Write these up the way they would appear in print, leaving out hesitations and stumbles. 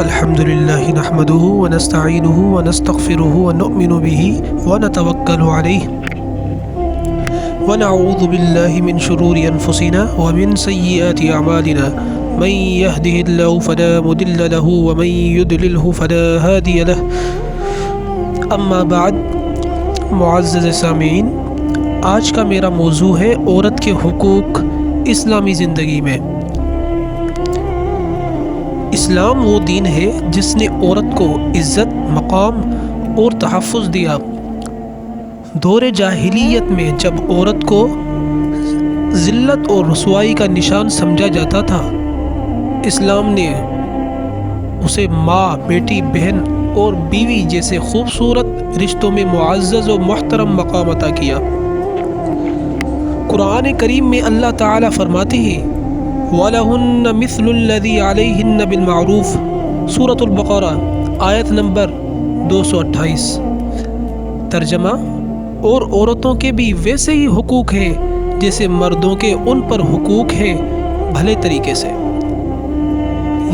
الحمد لله نحمده ونستعينه ونستغفره ونؤمن به ونتوكل عليه ونعوذ بالله من شرور أنفسنا ومن سيئات أعمالنا من يهده الله فلا مضل له ومن يضلله فلا هادي له اما بعد معزز سامعین، آج کا میرا موضوع ہے عورت کے حقوق اسلامی زندگی میں۔ اسلام وہ دین ہے جس نے عورت کو عزت، مقام اور تحفظ دیا۔ دور جاہلیت میں جب عورت کو ذلت اور رسوائی کا نشان سمجھا جاتا تھا، اسلام نے اسے ماں، بیٹی، بہن اور بیوی جیسے خوبصورت رشتوں میں معزز و محترم مقام عطا کیا۔ قرآن کریم میں اللہ تعالیٰ فرماتے ہیں وَلَهُنَّ مِثْلُ الَّذِي عَلَيْهِنَّ بِالْمَعْرُوفِ سورۃ البقرہ آیت نمبر 228۔ ترجمہ: اور عورتوں کے بھی ویسے ہی حقوق ہیں جیسے مردوں کے ان پر حقوق ہیں، بھلے طریقے سے۔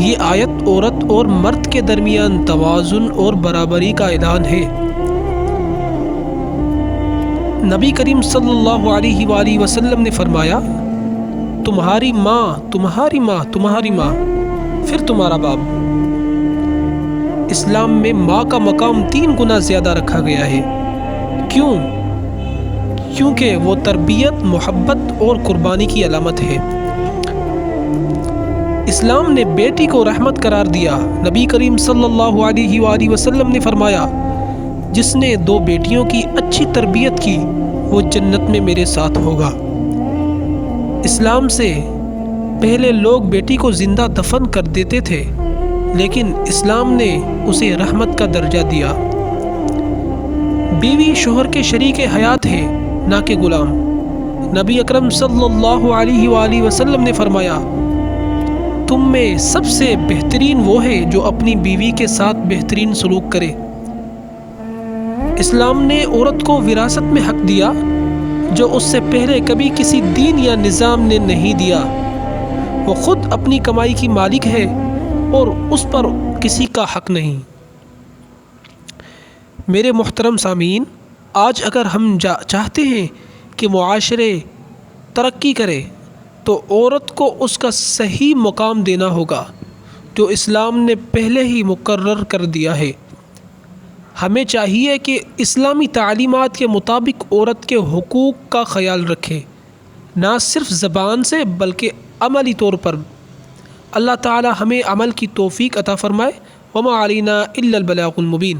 یہ آیت عورت اور مرد کے درمیان توازن اور برابری کا اعلان ہے۔ نبی کریم صلی اللہ علیہ وآلہ وسلم نے فرمایا، تمہاری ماں، تمہاری ماں، تمہاری ماں، پھر تمہارا باپ۔ اسلام میں ماں کا مقام 3 گنا زیادہ رکھا گیا ہے۔ کیوں؟ کیونکہ وہ تربیت، محبت اور قربانی کی علامت ہے۔ اسلام نے بیٹی کو رحمت قرار دیا۔ نبی کریم صلی اللہ علیہ وآلہ وسلم نے فرمایا، جس نے 2 بیٹیوں کی اچھی تربیت کی وہ جنت میں میرے ساتھ ہوگا۔ اسلام سے پہلے لوگ بیٹی کو زندہ دفن کر دیتے تھے، لیکن اسلام نے اسے رحمت کا درجہ دیا۔ بیوی شوہر کے شریک حیات ہے، نہ کہ غلام۔ نبی اکرم صلی اللہ علیہ وآلہ وسلم نے فرمایا، تم میں سب سے بہترین وہ ہے جو اپنی بیوی کے ساتھ بہترین سلوک کرے۔ اسلام نے عورت کو وراثت میں حق دیا جو اس سے پہلے کبھی کسی دین یا نظام نے نہیں دیا۔ وہ خود اپنی کمائی کی مالک ہے اور اس پر کسی کا حق نہیں۔ میرے محترم سامعین، آج اگر ہم چاہتے ہیں کہ معاشرے ترقی کرے تو عورت کو اس کا صحیح مقام دینا ہوگا جو اسلام نے پہلے ہی مقرر کر دیا ہے۔ ہمیں چاہیے کہ اسلامی تعلیمات کے مطابق عورت کے حقوق کا خیال رکھیں، نہ صرف زبان سے بلکہ عملی طور پر۔ اللہ تعالی ہمیں عمل کی توفیق عطا فرمائے۔ وما علینا الا البلاغ المبین۔